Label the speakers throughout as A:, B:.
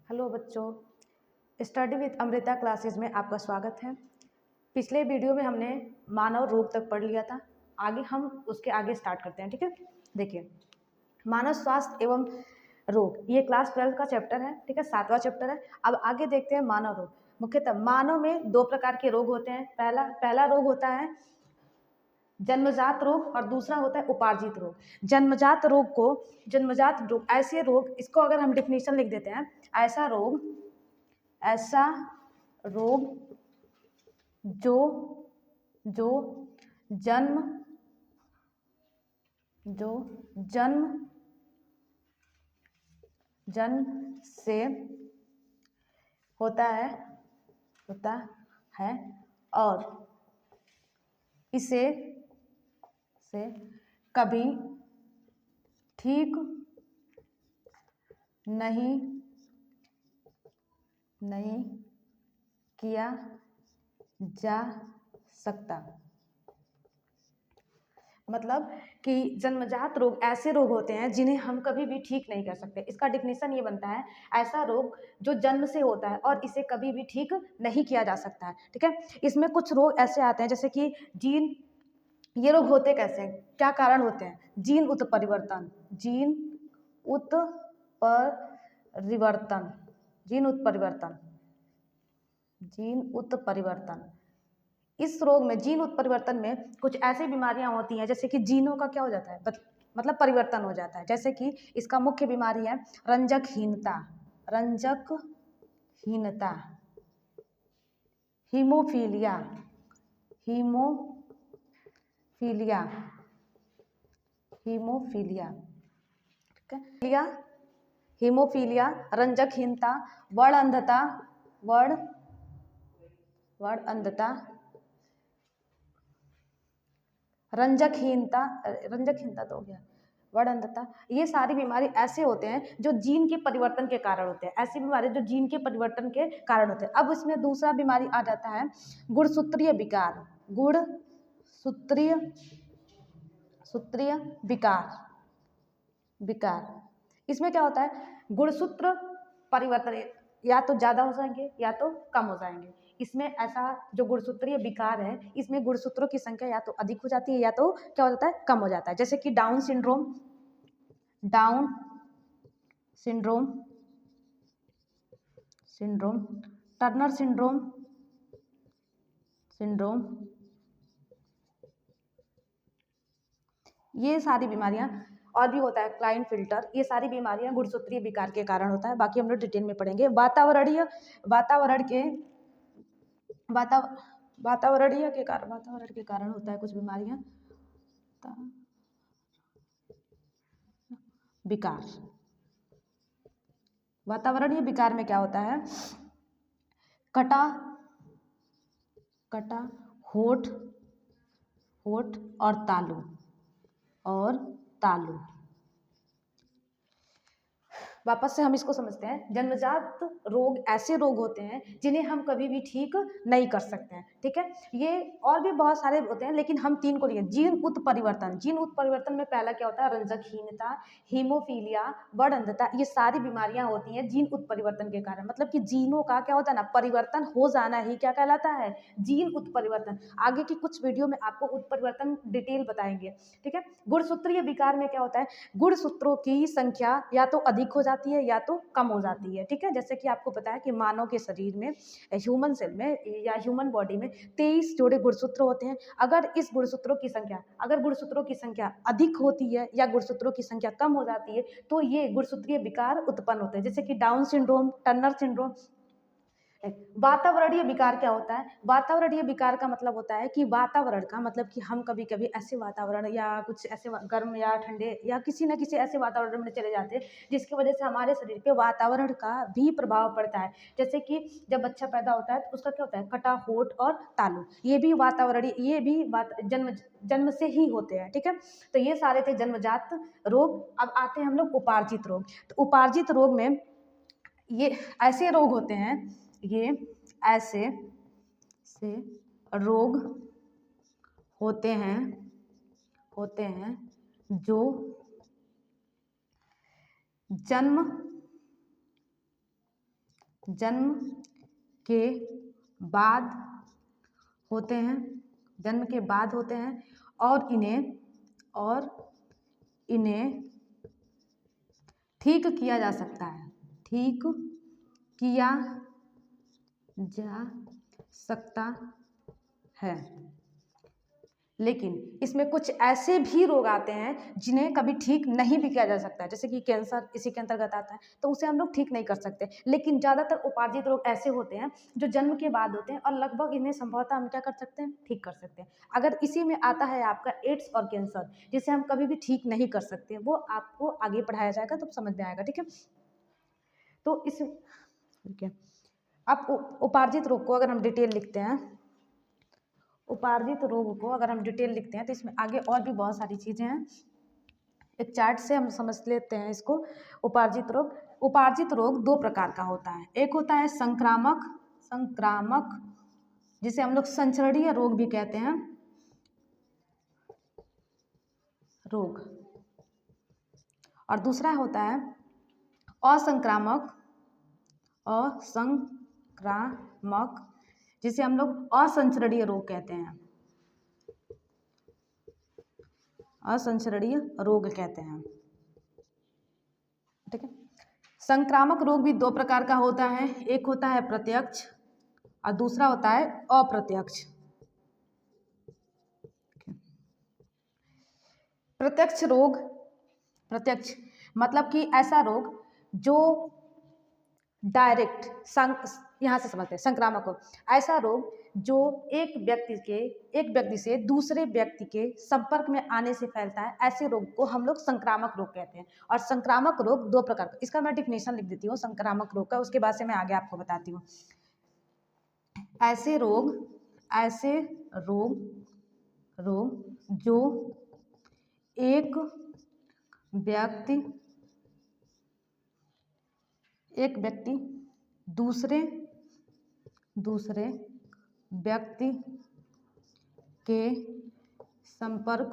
A: Hello बच्चों, study with Amrita classes में आपका स्वागत है। पिछले वीडियो में हमने मानव रोग तक पढ़ लिया था। आगे हम उसके आगे स्टार्ट करते हैं। ठीक है, देखिए मानव स्वास्थ्य एवं रोग, ये क्लास 12 का चैप्टर है। ठीक है, 7वां चैप्टर है। अब आगे देखते हैं मानव रोग। मुख्यतः मानव में 2 प्रकार के रोग होते हैं। पहला रोग होता है जन्मजात रोग और दूसरा होता है उपार्जित रोग। जन्मजात रोग ऐसे रोग, इसको अगर हम डिफिनीशन लिख देते हैं, ऐसा रोग जो जो जन्म जो जन्म जन्म से होता है और इसे से कभी ठीक नहीं किया जा सकता। मतलब कि जन्मजात रोग ऐसे रोग होते हैं जिन्हें हम कभी भी ठीक नहीं कर सकते। इसका डिफिनीशन ये बनता है, ऐसा रोग जो जन्म से होता है और इसे कभी भी ठीक नहीं किया जा सकता है। ठीक है, इसमें कुछ रोग ऐसे आते हैं जैसे कि जीन। ये रोग होते कैसे हैं, क्या कारण होते हैं? जीन उत्परिवर्तन इस रोग में, जीन उत्परिवर्तन में कुछ ऐसी बीमारियां होती हैं जैसे कि जीनों का क्या हो जाता है, मतलब परिवर्तन हो जाता है। जैसे कि इसका मुख्य बीमारी है रंजकहीनता, हीमोफीलिया, ठीक है, हीमोफीलिया, रंजकहीनता, वर्ण अंधता, रंजकहीनता तो हो गया, वर्ण अंधता। ये सारी बीमारी ऐसे होते हैं जो जीन के परिवर्तन के कारण होते हैं। ऐसी बीमारी जो जीन के परिवर्तन के कारण होते हैं। अब इसमें दूसरा बीमारी आ जाता है गुणसूत्रीय विकार। इसमें क्या होता है, गुणसूत्र परिवर्तन या तो ज्यादा हो जाएंगे या तो कम हो जाएंगे। इसमें ऐसा जो गुणसूत्रीय विकार है, इसमें गुणसूत्रों की संख्या या तो अधिक हो जाती है या तो क्या हो जाता है, कम हो जाता है। जैसे कि डाउन सिंड्रोम, टर्नर सिंड्रोम, ये सारी बीमारियां, और भी होता है क्लाइनफिल्टर। ये सारी बीमारियां गुणसूत्रीय विकार के कारण होता है। बाकी हम लोग डिटेल में पढ़ेंगे। वातावरण के कारण होता है कुछ बीमारियां। विकार, वातावरणीय विकार में क्या होता है, कटा होठ और तालू। वापस से हम इसको समझते हैं। जन्मजात रोग ऐसे रोग होते हैं जिन्हें हम कभी भी ठीक नहीं कर सकते हैं। ठीक है, ये और भी बहुत सारे होते हैं लेकिन हम 3 को लिए। जीन उत्परिवर्तन में पहला क्या होता है, रंजकहीनता, हीमोफीलिया, वर्ण अंधता। ये सारी बीमारियां होती हैं जीन उत्परिवर्तन के कारण। मतलब कि जीनों का क्या होता है ना, परिवर्तन हो जाना ही क्या कहलाता है, जीन उत्परिवर्तन। आगे की कुछ वीडियो में आपको उत्परिवर्तन डिटेल बताएंगे। ठीक है, गुणसूत्रीय विकार में क्या होता है, गुणसूत्रों की संख्या या तो अधिक हो जाती है या तो कम हो जाती है। ठीक है, जैसे कि आपको पता है कि मानव के शरीर में, ह्यूमन सेल में या ह्यूमन बॉडी में 23 जोड़े गुणसूत्र होते हैं। अगर गुणसूत्रों की संख्या अधिक होती है या गुणसूत्रों की संख्या कम हो जाती है तो ये गुणसूत्रीय विकार उत्पन्न होते हैं, जैसे कि डाउन सिंड्रोम, टर्नर सिंड्रोम। वातावरणीय विकार क्या होता है, वातावरणीय विकार का मतलब होता है कि वातावरण का मतलब कि हम कभी कभी ऐसे वातावरण या कुछ ऐसे गर्म या ठंडे या किसी न किसी ऐसे वातावरण में चले जाते हैं जिसकी वजह से हमारे शरीर पे वातावरण का भी प्रभाव पड़ता है। जैसे कि जब बच्चा पैदा होता है तो उसका क्या होता है, कटा होठ और तालू। ये भी जन्म से ही होते हैं। ठीक है, तो ये सारे थे जन्मजात रोग। अब आते हैं हम लोग उपार्जित रोग। तो उपार्जित रोग में ये ऐसे रोग होते हैं, ये ऐसे से रोग होते हैं जो जन्म जन्म के बाद होते हैं, जन्म के बाद होते हैं और इन्हें ठीक किया जा सकता है, ठीक किया जा सकता है। लेकिन इसमें कुछ ऐसे भी रोग आते हैं जिन्हें कभी ठीक नहीं भी किया जा सकता है, जैसे कि कैंसर इसी के अंतर्गत आता है, तो उसे हम लोग ठीक नहीं कर सकते। लेकिन ज़्यादातर उपार्जित रोग ऐसे होते हैं जो जन्म के बाद होते हैं और लगभग इन्हें संभवतः हम क्या कर सकते हैं, ठीक कर सकते हैं। अगर इसी में आता है आपका एड्स और कैंसर, जिसे हम कभी भी ठीक नहीं कर सकते, वो आपको आगे पढ़ाया जाएगा तब समझ में आएगा, ठीक है। तो इस ठीक है, अब उपार्जित रोग को अगर हम डिटेल लिखते हैं, उपार्जित रोग को अगर हम डिटेल लिखते हैं तो इसमें आगे और भी बहुत सारी चीज़ें हैं। एक चार्ट से हम समझ लेते हैं इसको। उपार्जित रोग दो प्रकार का होता है। एक होता है संक्रामक, जिसे हम लोग संचरणीय रोग भी कहते हैं, रोग। और दूसरा होता है असंक्रामक, जिसे हम लोग असंचरणीय रोग कहते हैं, असंचरणीय रोग कहते हैं, ठीक है। संक्रामक रोग भी दो प्रकार का होता है, एक होता है प्रत्यक्ष और दूसरा होता है अप्रत्यक्ष। प्रत्यक्ष मतलब कि ऐसा रोग जो डायरेक्ट, यहाँ से समझते हैं संक्रामक रोग, ऐसा रोग जो एक व्यक्ति से दूसरे व्यक्ति के संपर्क में आने से फैलता है, ऐसे रोग को हम लोग संक्रामक रोग कहते हैं। और संक्रामक रोग दो प्रकार का, इसका मैं डिफिनेशन लिख देती हूँ संक्रामक रोग का, उसके बाद से मैं आगे आपको बताती हूँ। ऐसे रोग जो एक व्यक्ति दूसरे व्यक्ति के संपर्क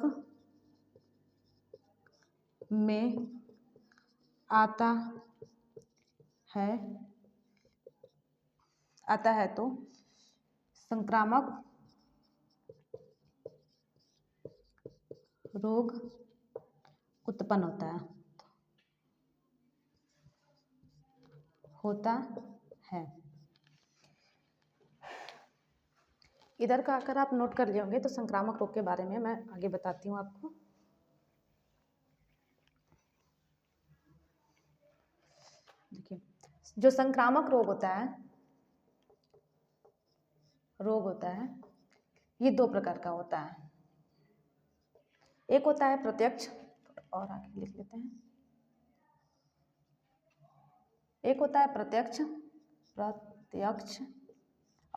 A: में आता है तो संक्रामक रोग उत्पन्न होता है। इधर का अगर आप नोट कर लिए होंगे तो संक्रामक रोग के बारे में मैं आगे बताती हूँ आपको। देखिए, जो संक्रामक रोग होता है ये दो प्रकार का होता है। एक होता है प्रत्यक्ष, और आगे लिख लेते हैं। एक होता है प्रत्यक्ष और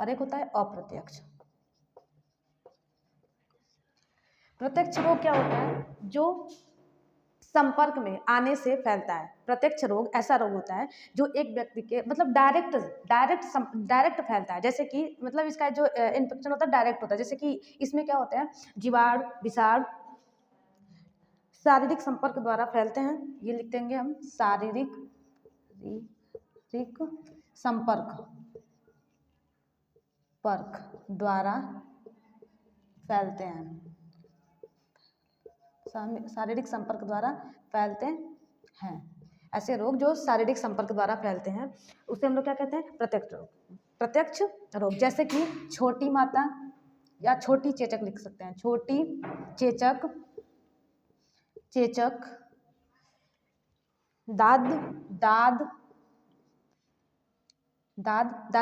A: एक होता है अप्रत्यक्ष। प्रत्यक्ष रोग क्या होता है, जो संपर्क में आने से फैलता है। प्रत्यक्ष रोग ऐसा रोग होता है जो एक व्यक्ति के मतलब डायरेक्ट फैलता है, जैसे कि मतलब इसका जो इन्फेक्शन होता है डायरेक्ट होता है। जैसे कि इसमें क्या होता है, जीवाणु विषाणु शारीरिक संपर्क द्वारा फैलते हैं, ये लिख देंगे हम, शारीरिक संपर्क द्वारा फैलते हैं, शारीरिक संपर्क द्वारा फैलते हैं। ऐसे रोग जो शारीरिक संपर्क द्वारा फैलते हैं उसे हम लोग क्या कहते हैं, प्रत्यक्ष रोग। जैसे कि छोटी माता या छोटी चेचक लिख सकते हैं, छोटी चेचक, दाद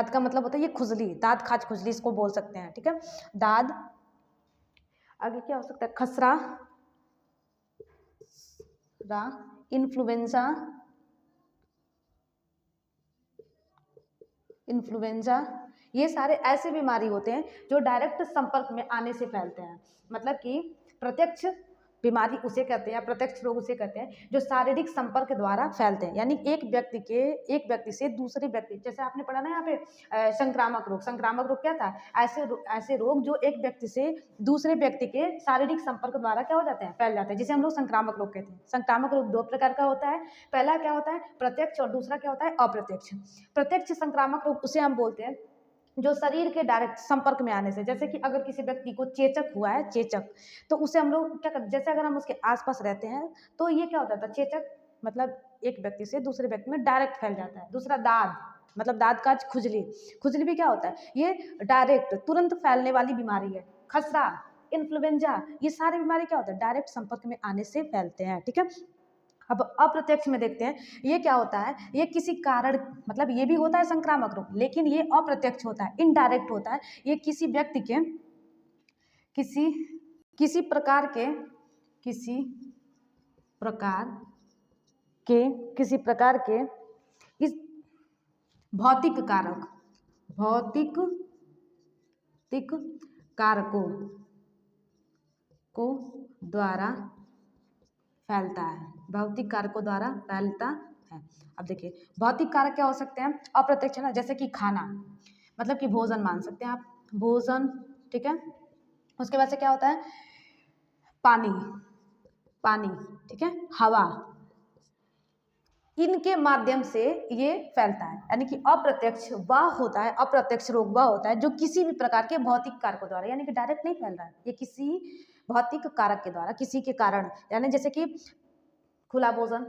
A: का मतलब होता है ये खुजली, दाद खाज खुजली इसको बोल सकते हैं, ठीक है। दाद, आगे क्या हो सकता है, खसरा, इन्फ्लुएंजा, ये सारे ऐसे बीमारी होते हैं जो डायरेक्ट संपर्क में आने से फैलते हैं। मतलब कि प्रत्यक्ष बीमारी उसे कहते हैं, प्रत्यक्ष रोग उसे कहते हैं जो शारीरिक संपर्क द्वारा फैलते हैं। यानी एक व्यक्ति से दूसरे व्यक्ति, जैसे आपने पढ़ा ना यहाँ पे संक्रामक रोग। संक्रामक रोग क्या था? ऐसे रोग जो एक व्यक्ति से दूसरे व्यक्ति के शारीरिक संपर्क द्वारा क्या हो जाते हैं? फैल जाते हैं, जिसे हम लोग संक्रामक रोग कहते हैं। संक्रामक रोग 2 प्रकार का होता है। पहला क्या होता है? प्रत्यक्ष, और दूसरा क्या होता है? अप्रत्यक्ष। प्रत्यक्ष संक्रामक रोग उसे हम बोलते हैं जो शरीर के डायरेक्ट संपर्क में आने से, जैसे कि अगर किसी व्यक्ति को चेचक हुआ है, चेचक, तो उसे हम लोग क्या करते, जैसे अगर हम उसके आसपास रहते हैं तो ये क्या हो जाता है? चेचक मतलब एक व्यक्ति से दूसरे व्यक्ति में डायरेक्ट फैल जाता है। दूसरा दाद, मतलब दाद का खुजली, खुजली भी क्या होता है? ये डायरेक्ट तुरंत फैलने वाली बीमारी है। खसरा, इन्फ्लुएंजा, ये सारी बीमारी क्या होता है? डायरेक्ट संपर्क में आने से फैलते हैं, ठीक है। अब अप्रत्यक्ष में देखते हैं, ये क्या होता है? ये किसी कारण, मतलब ये भी होता है संक्रामक रोग, लेकिन ये अप्रत्यक्ष होता है, इनडायरेक्ट होता है। ये किसी व्यक्ति के किसी किसी प्रकार के किसी प्रकार के इस भौतिक कारकों को द्वारा फैलता है, भौतिक कारकों द्वारा फैलता है। अब देखिए भौतिक कारक क्या हो सकते हैं? अप्रत्यक्ष है ना, जैसे कि खाना, मतलब कि भोजन मान सकते हैं आप, भोजन, ठीक है। उसके बाद से क्या होता है? पानी, ठीक है, हवा, इनके माध्यम से ये फैलता है। यानी कि अप्रत्यक्ष रोग वह होता है जो किसी भी प्रकार के भौतिक कारकों द्वारा, यानी कि डायरेक्ट नहीं फैल रहा है, ये किसी भौतिक कारक के द्वारा, किसी के कारण, यानी जैसे कि खुला भोजन,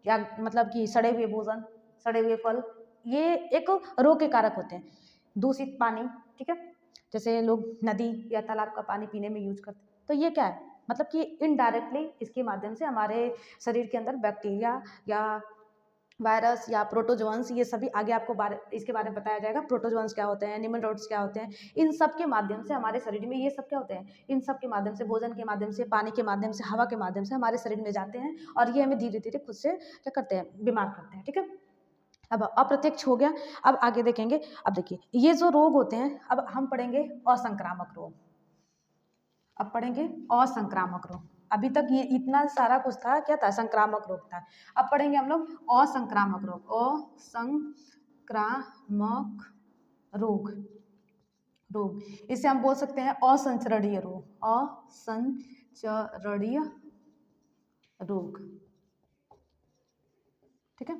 A: या मतलब कि सड़े हुए भोजन, सड़े हुए फल, ये एक रोग के कारक होते हैं। दूषित पानी, ठीक है, जैसे लोग नदी या तालाब का पानी पीने में यूज करते हैं, तो ये क्या है? मतलब कि इनडायरेक्टली इसके माध्यम से हमारे शरीर के अंदर बैक्टीरिया या वायरस या प्रोटोजोअन्स, ये सभी आगे आपको इसके बारे में बताया जाएगा। प्रोटोजोअन्स क्या होते हैं, निमेटोड्स क्या होते हैं, इन सब के माध्यम से हमारे शरीर में ये सब क्या होते हैं? इन सब के माध्यम से, भोजन के माध्यम से, पानी के माध्यम से, हवा के माध्यम से हमारे शरीर में जाते हैं, और ये हमें धीरे धीरे खुद से क्या करते हैं? बीमार करते हैं, ठीक है। अब अप्रत्यक्ष हो गया, अब आगे देखेंगे। अब देखिए ये जो रोग होते हैं, अब हम पढ़ेंगे असंक्रामक रोग। अब पढ़ेंगे असंक्रामक रोग। अभी तक ये इतना सारा कुछ था, क्या था? संक्रामक रोग था। अब पढ़ेंगे हम लोग असंक्रामक रोग। असंक्रामक रोग, इसे हम बोल सकते हैं असंचरणीय रोग। असंचरणीय रोग, ठीक है।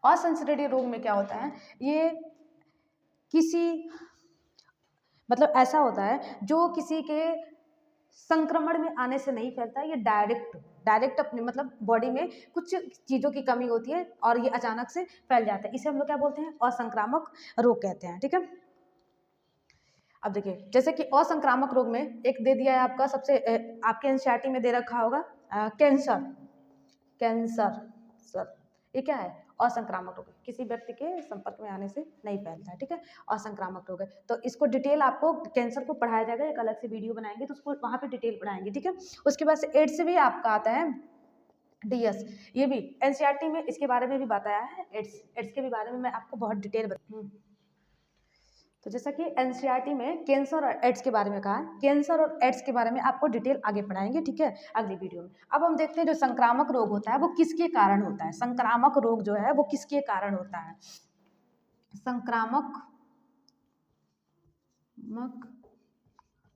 A: असंचरणीय रोग में क्या होता है? ये किसी, मतलब ऐसा होता है जो किसी के संक्रमण में आने से नहीं फैलता है, ये डायरेक्ट अपने मतलब बॉडी में कुछ चीज़ों की कमी होती है और ये अचानक से फैल जाता है। इसे हम लोग क्या बोलते हैं? असंक्रामक रोग कहते हैं, ठीक है। अब देखिए जैसे कि असंक्रामक रोग में एक दे दिया है आपका, सबसे आपके एनसीईआरटी में दे रखा होगा कैंसर, ये क्या है? असंक्रामक रोग, किसी व्यक्ति के संपर्क में आने से नहीं फैलता है, ठीक है, असंक्रामक रोग है। तो इसको डिटेल आपको, कैंसर को पढ़ाया जाएगा, एक अलग से वीडियो बनाएंगे तो उसको वहाँ पे डिटेल पढ़ाएंगे, ठीक है। उसके बाद से एड्स भी आपका आता है, DS, ये भी एनसीईआरटी में इसके बारे में भी बताया है। एड्स के भी बारे में मैं आपको बहुत डिटेल तो जैसा कि एनसीईआरटी में कैंसर और एड्स के बारे में कहा है, कैंसर और एड्स के बारे में आपको डिटेल आगे पढ़ाएंगे, ठीक है, अगली वीडियो में। अब हम देखते हैं जो संक्रामक रोग होता है वो किसके कारण होता है। संक्रामक रोग जो है वो किसके कारण होता है? संक्रामक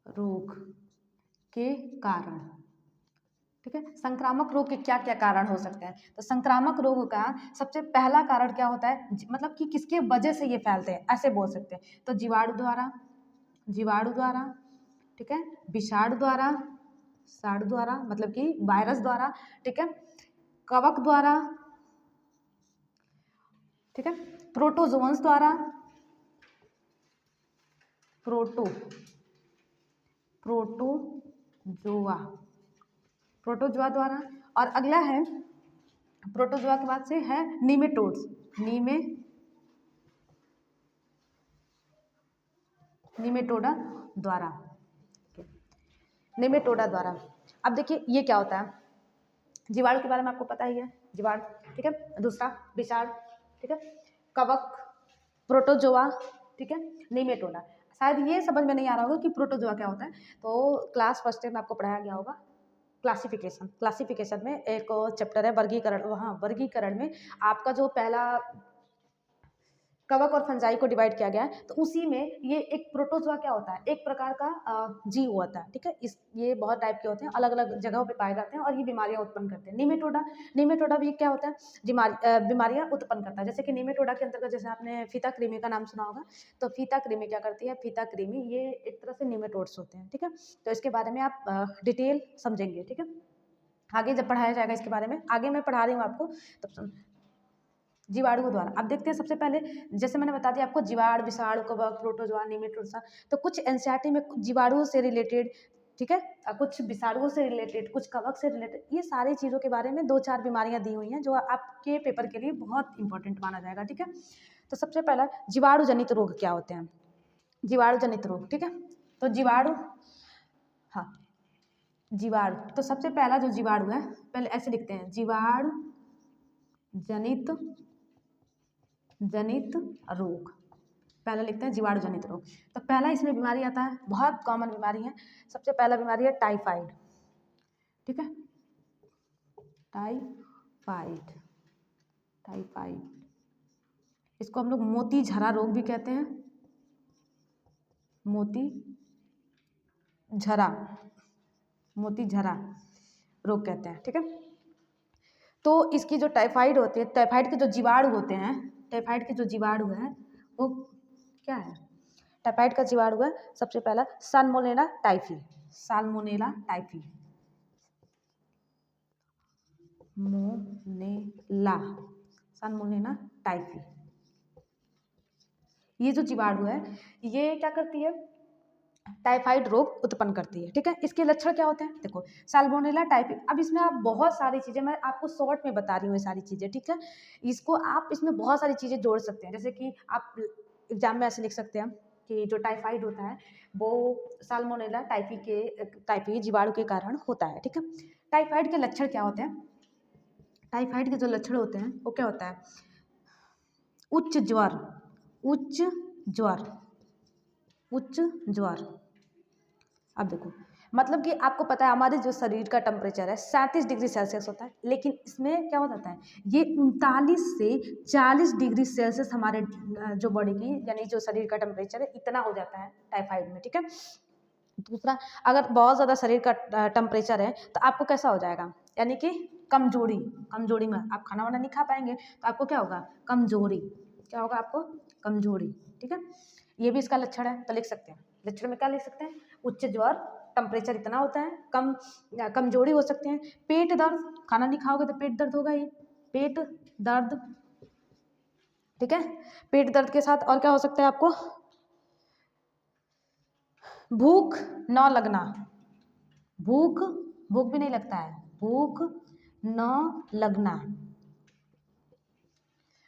A: रोग के कारण, ठीक है। संक्रामक रोग के क्या क्या कारण हो सकते हैं? तो संक्रामक रोग का सबसे पहला कारण क्या होता है? मतलब कि किसके वजह से ये फैलते हैं, ऐसे बोल सकते हैं। तो जीवाणु द्वारा, ठीक है, विषाणु द्वारा, मतलब कि वायरस द्वारा, ठीक है, कवक द्वारा, ठीक है, प्रोटोजोअन्स द्वारा, प्रोटोजोआ द्वारा, और अगला है प्रोटोजोआ के बाद से है निमेटोड्स, निमेटोडा द्वारा। अब देखिए ये क्या होता है? जीवाणु के बारे में आपको पता ही है, जीवाणु, ठीक है, दूसरा विषाणु, ठीक है, कवक, प्रोटोजोआ, ठीक है, निमेटोडा। शायद ये समझ में नहीं आ रहा होगा कि प्रोटोजोआ क्या होता है, तो क्लास फर्स्ट में आपको पढ़ाया गया होगा, क्लासिफिकेशन में एक चैप्टर है वर्गीकरण। वहाँ वर्गीकरण में आपका जो पहला कवक और फंजाई को डिवाइड किया गया है, तो उसी में ये एक प्रोटोजोआ क्या होता है, एक प्रकार का जीव होता है, ठीक है। ये बहुत टाइप के होते हैं, अलग अलग जगहों पे पाए जाते हैं और ये बीमारियां उत्पन्न करते हैं। निमेटोडा भी क्या होता है, बीमारियां उत्पन्न करता है। जैसे कि निमेटोडा के अंतर्गत जैसे आपने फीता कृमि का नाम सुना होगा, तो फीता कृमि क्या करती है, फीता कृमि ये एक तरह से निमेटोड्स होते हैं, ठीक है। तो इसके बारे में आप डिटेल समझेंगे, ठीक है, आगे जब पढ़ाया जाएगा इसके बारे में। आगे मैं पढ़ा रही हूँ आपको तब जीवाणुओं द्वारा। अब देखते हैं सबसे पहले, जैसे मैंने बता दिया आपको जीवाणु, विषाणु, कवक, प्रोटोजोआ, निमेटोड्स, तो कुछ एनसीईआरटी में जीवाणुओं से रिलेटेड, ठीक है, कुछ विषाणुओं से रिलेटेड, कुछ कवक से रिलेटेड, ये सारी चीज़ों के बारे में 2-4 बीमारियां दी हुई हैं जो आपके पेपर के लिए बहुत इंपॉर्टेंट माना जाएगा, ठीक है। तो सबसे पहला जीवाणु जनित रोग क्या होते हैं, जीवाणु जनित रोग, ठीक है। तो जीवाणु, हाँ जीवाणु, तो सबसे पहला जो जीवाणु है, पहले ऐसे लिखते हैं, जीवाणु जनित रोग, पहला लिखते हैं जीवाणु जनित रोग। तो पहला इसमें बीमारी आता है, बहुत कॉमन बीमारी है, सबसे पहला बीमारी है टाइफाइड, ठीक है, टाइफाइड, इसको हम लोग मोती झरा रोग भी कहते हैं, मोती झरा रोग कहते हैं, ठीक है। तो इसकी जो टाइफाइड होती है, टाइफाइड के जो जीवाणु होते हैं, टाइफाइड के जो जीवाणु है वो क्या है, टाइफाइड का जीवाणु है सबसे पहला साल्मोनेला टाइफी, साल्मोनेला टाइफी। ये जो जीवाणु है ये क्या करती है, टाइफाइड रोग उत्पन्न करती है, ठीक है। इसके लक्षण क्या होते हैं, देखो साल्मोनेला टाइफी। अब इसमें आप बहुत सारी चीज़ें, मैं आपको शॉर्ट में बता रही हूँ ये सारी चीज़ें, ठीक है। इसको आप इसमें बहुत सारी चीज़ें जोड़ सकते हैं, जैसे कि आप एग्जाम में ऐसे लिख सकते हैं कि जो टाइफाइड होता है वो साल्मोनेला टाइफी जीवाणु के कारण होता है, ठीक है। टाइफाइड के लक्षण क्या होते हैं, टाइफाइड के जो लक्षण होते हैं वो क्या होता है, उच्च ज्वर। अब देखो, मतलब कि आपको पता है हमारे जो शरीर का टेम्परेचर है 37 डिग्री सेल्सियस होता है, लेकिन इसमें क्या हो जाता है, ये 39 से 40 डिग्री सेल्सियस हमारे जो बॉडी की, यानी जो शरीर का टेम्परेचर है इतना हो जाता है टाइफाइड में, ठीक है। दूसरा, अगर बहुत ज़्यादा शरीर का टेम्परेचर है तो आपको कैसा हो जाएगा, यानी कि कमजोरी में आप खाना वाना नहीं खा पाएंगे, तो आपको क्या होगा, कमजोरी, क्या होगा आपको, कमजोरी, ठीक है। ये भी इसका लक्षण है, तो लिख सकते हैं, लक्षण में क्या लिख सकते हैं, उच्च ज्वर, टेम्परेचर इतना होता है, कमजोरी हो सकते हैं, पेट दर्द, खाना नहीं खाओगे तो पेट दर्द होगा ही, पेट दर्द, ठीक है। पेट दर्द के साथ और क्या हो सकता है आपको, भूख न लगना, भूख भी नहीं लगता है, भूख न लगना,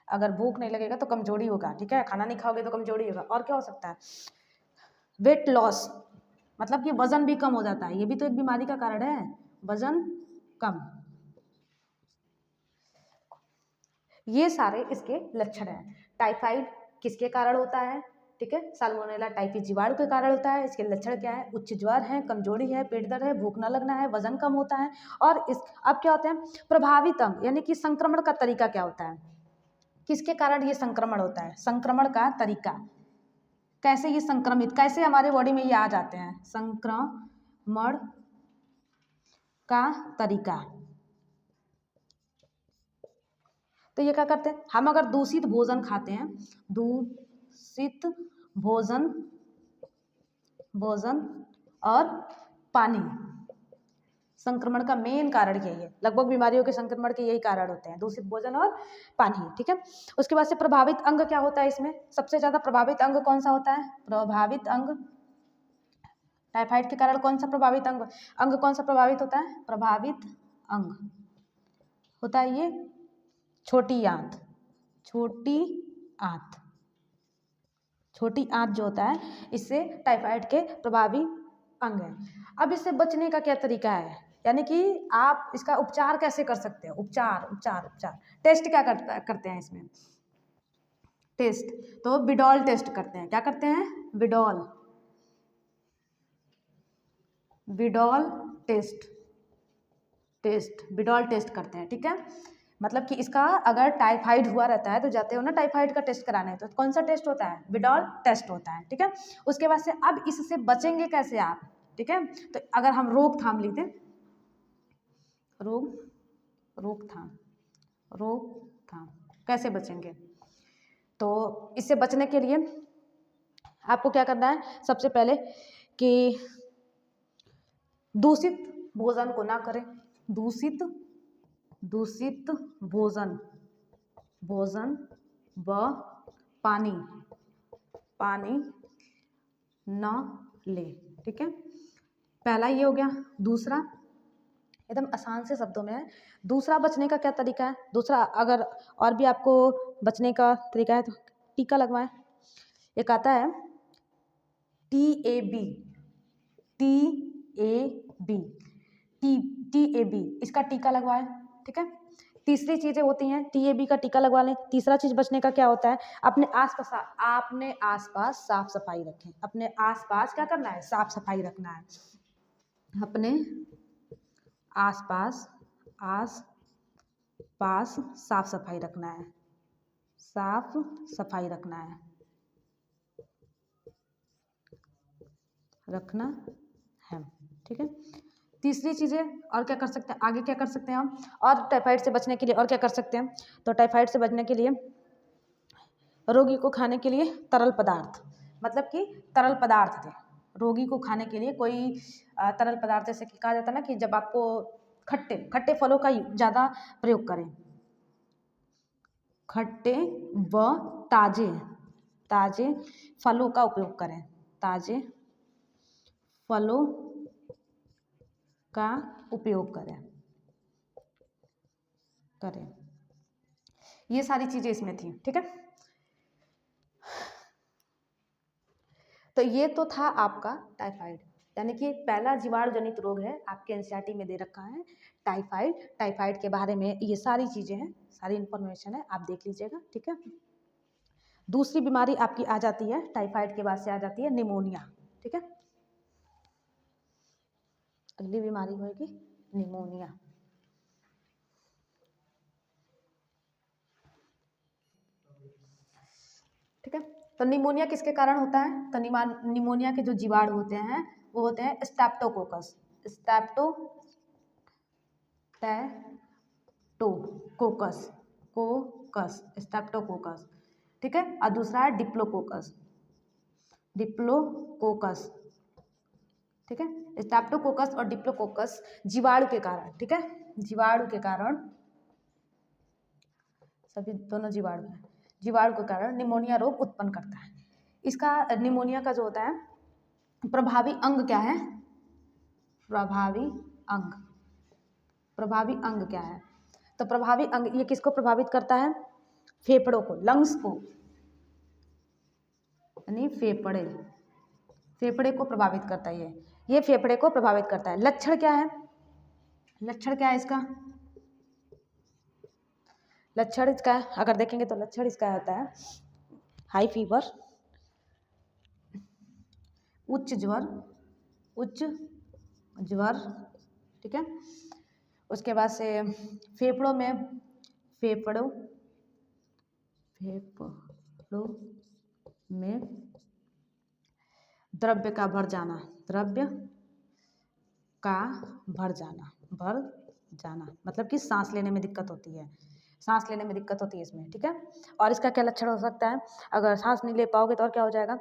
A: अगर भूख नहीं लगेगा तो कमजोरी होगा, ठीक है, खाना नहीं खाओगे तो कमजोरी होगा। और क्या हो सकता है, वेट लॉस, मतलब कि वजन भी कम हो जाता है, ये भी तो एक बीमारी का कारण है, वजन कम, ये सारे इसके लक्षण हैं। टाइफाइड किसके कारण होता है, ठीक है, साल्मोनेला टाइफी जीवाणु के कारण होता है। इसके लक्षण क्या है, उच्च ज्वर है, कमजोरी है, पेट दर्द है, भूख न लगना है, वजन कम होता है। और इस अब क्या होते हैं, प्रभावित अंग, यानी कि संक्रमण का तरीका क्या होता है, किसके कारण ये संक्रमण होता है, संक्रमण का तरीका, कैसे ये संक्रमित, कैसे हमारे बॉडी में ये आ जाते हैं, संक्रमण का तरीका। तो ये क्या करते हैं, हम अगर दूषित भोजन खाते हैं, दूषित भोजन और पानी, संक्रमण का मेन कारण यही है, लगभग बीमारियों के संक्रमण के यही कारण होते हैं, दूषित भोजन और पानी, ठीक है। उसके बाद से प्रभावित अंग क्या होता है, इसमें सबसे ज्यादा प्रभावित अंग कौन सा होता है, प्रभावित अंग, टाइफाइड के कारण कौन सा प्रभावित अंग कौन सा प्रभावित होता है, प्रभावित अंग होता है ये छोटी आंत, छोटी आंत जो होता है, इससे टाइफाइड के प्रभावी अंग है। अब इससे बचने का क्या तरीका है, यानी कि आप इसका उपचार कैसे कर सकते हैं, उपचार टेस्ट क्या करते हैं इसमें, टेस्ट, तो विडॉल टेस्ट करते हैं, क्या करते हैं, विडॉल टेस्ट, टेस्ट, विडॉल टेस्ट करते हैं, ठीक है। मतलब कि इसका अगर टाइफाइड हुआ रहता है तो जाते हो ना टाइफाइड का टेस्ट कराने, तो कौन सा टेस्ट होता है, विडॉल टेस्ट होता है, ठीक है। उसके बाद से अब इससे बचेंगे कैसे आप, ठीक है। तो अगर हम रोकथाम लिखते हैं, रोकथाम, रोकथाम कैसे बचेंगे, तो इससे बचने के लिए आपको क्या करना है, सबसे पहले कि दूषित भोजन को ना करें, दूषित भोजन व पानी न ले, ठीक है। पहला ये हो गया। दूसरा एकदम आसान से शब्दों में है, दूसरा बचने का क्या तरीका है, दूसरा अगर और भी आपको बचने का तरीका है तो टीका लगवाएं। एक आता है TAB, इसका टीका लगवाएं, ठीक है। तीसरी चीजें होती हैं TAB का टीका लगवा लें। तीसरा चीज बचने का क्या होता है, अपने आसपास साफ सफाई रखें। अपने आसपास क्या करना है, साफ सफाई रखना है। अपने आसपास साफ सफाई रखना है, साफ सफाई रखना है, ठीक है। तीसरी चीज़ें और क्या कर सकते हैं, आगे क्या कर सकते हैं हम, और टाइफाइड से बचने के लिए और क्या कर सकते हैं, तो टाइफाइड से बचने के लिए रोगी को खाने के लिए तरल पदार्थ, मतलब कि तरल पदार्थ दें रोगी को खाने के लिए। कोई तरल पदार्थ जैसे कि कहा जाता है ना कि जब आपको खट्टे फलों का ज़्यादा प्रयोग करें, खट्टे व ताजे फलों का उपयोग करें, ताजे फलों का उपयोग करें। ये सारी चीजें इसमें थी, ठीक है। तो ये तो था आपका टाइफाइड, यानी कि पहला जीवाणु जनित रोग है, आपके एनसीईआरटी में दे रखा है टाइफाइड के बारे में ये सारी चीजें हैं, सारी इंफॉर्मेशन है, आप देख लीजिएगा, ठीक है। दूसरी बीमारी आपकी आ जाती है टाइफाइड के बाद से आ जाती है निमोनिया, ठीक है। अगली बीमारी होगी निमोनिया, ठीक है। तो निमोनिया किसके कारण होता है, तो निमोनिया के जो जीवाणु होते हैं वो होते हैं स्ट्रेप्टोकोकस, स्ट्रेप्टोकोकस, ठीक है। और दूसरा है डिप्लोकोकस, ठीक है। स्ट्रेप्टोकोकस और डिप्लोकोकस जीवाणु के कारण, ठीक है, जीवाणु के कारण, सभी दोनों जीवाणु हैं, जीवाणु के कारण निमोनिया रोग उत्पन्न करता है। इसका निमोनिया का जो होता है प्रभावी अंग क्या है, प्रभावी अंग क्या है, तो प्रभावी अंग ये किसको प्रभावित करता है, फेफड़ों को, लंग्स को, यानी फेफड़े को प्रभावित करता है, ये फेफड़े को प्रभावित करता है। लक्षण क्या है इसका, लक्षण इसका अगर देखेंगे तो लक्षण इसका होता है हाई फीवर, उच्च ज्वर, ठीक है। उसके बाद से फेफड़ों में द्रव्य का भर जाना, मतलब कि सांस लेने में दिक्कत होती है, इसमें, ठीक है। और इसका क्या लक्षण हो सकता है, अगर सांस नहीं ले पाओगे तो और क्या हो जाएगा,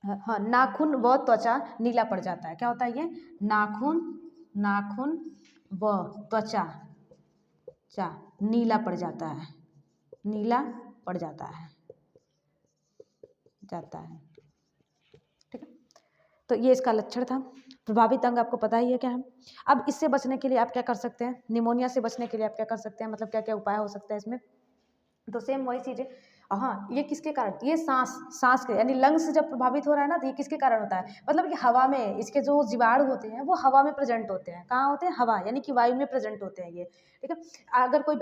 A: हाँ, नाखून व त्वचा नीला पड़ जाता है, क्या होता है ये, नाखून व त्वचा नीला पड़ जाता है, ठीक है। तो ये इसका लक्षण था। प्रभावित अंग आपको पता ही है क्या है। अब इससे बचने के लिए आप क्या कर सकते हैं, निमोनिया से बचने के लिए आप क्या कर सकते हैं, मतलब क्या क्या उपाय हो सकता है इसमें, तो सेम वही चीज़ें। हाँ, ये किसके कारण, ये सांस के, यानी लंग्स जब प्रभावित हो रहा है ना, तो ये किसके कारण होता है, मतलब कि हवा में इसके जो जीवाणु होते हैं वो हवा में प्रेजेंट होते हैं, कहाँ होते हैं, हवा, यानी कि वायु में प्रेजेंट होते हैं ये, ठीक है। अगर कोई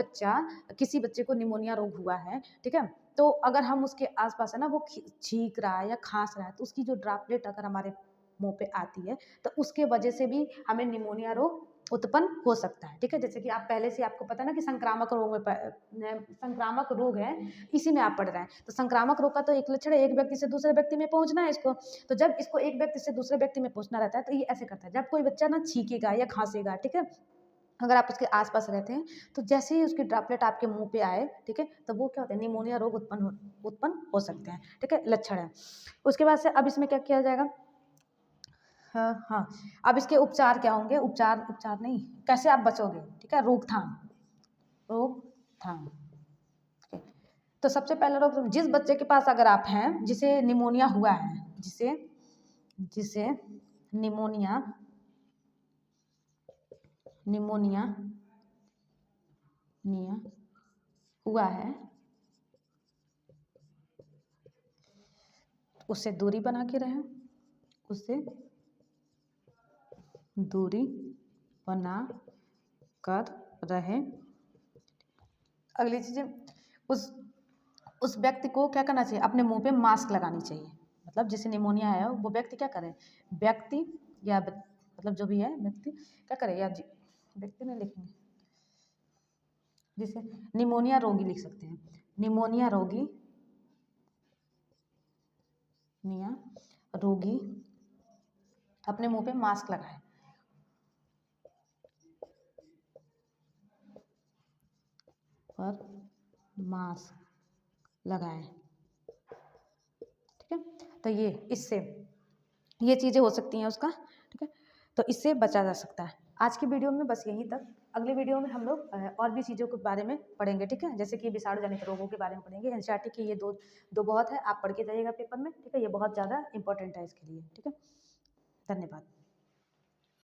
A: किसी बच्चे को निमोनिया रोग हुआ है, ठीक है, तो अगर हम उसके आसपास है ना वो छींक रहा है या खांस रहा है, तो उसकी जो ड्रॉपलेट अगर हमारे मुंह पे आती है तो उसके वजह से भी हमें निमोनिया रोग उत्पन्न हो सकता है। ठीक है, जैसे कि आप पहले से आपको पता है ना कि संक्रामक रोग संक्रामक रोग है, इसी में आप पढ़ रहे हैं। तो संक्रामक रोग का तो एक लक्षण है एक व्यक्ति से दूसरे व्यक्ति में पहुंचना है इसको। तो जब इसको एक व्यक्ति से दूसरे व्यक्ति में पहुंचना रहता है तो ये ऐसे करता है, जब कोई बच्चा ना छींकेगा या खांसेगा, ठीक है, अगर आप उसके आसपास रहते हैं तो जैसे ही उसकी ड्रॉपलेट आपके मुंह पे आए, ठीक है, तो वो क्या होता है, निमोनिया रोग उत्पन्न हो सकते हैं। ठीक है, लक्षण है। उसके बाद से अब इसमें क्या किया जाएगा, हाँ हाँ, अब इसके उपचार क्या होंगे, उपचार उपचार नहीं, कैसे आप बचोगे। ठीक है, रोकथाम, रोकथाम। ठीक है, तो सबसे पहला रोग, जिस बच्चे के पास अगर आप हैं जिसे निमोनिया हुआ है, जिसे जिसे निमोनिया निमोनिया निया हुआ है, उससे दूरी बना के रहें, उससे दूरी बना कर रहे। अगली चीज़, उस व्यक्ति को क्या करना चाहिए, अपने मुंह पे मास्क लगानी चाहिए। मतलब जिसे निमोनिया है वो व्यक्ति क्या करे, व्यक्ति या मतलब जो भी है व्यक्ति क्या करे, या व्यक्ति नहीं लिखेंगे, जिसे निमोनिया रोगी लिख सकते हैं, निमोनिया रोगी अपने मुंह पे मास्क लगाए। पर मास्क लगाएं। ठीक है, तो ये इससे ये चीज़ें हो सकती हैं उसका। ठीक है, तो इससे बचा जा सकता है। आज की वीडियो में बस यहीं तक। अगले वीडियो में हम लोग और भी चीज़ों के बारे में पढ़ेंगे। ठीक है, जैसे कि विषाणु जनित रोगों के बारे में पढ़ेंगे। एनसीईआरटी के ये दो बहुत है, आप पढ़ के जाइएगा पेपर में। ठीक है, ये बहुत ज़्यादा इंपॉर्टेंट है इसके लिए। ठीक है, धन्यवाद।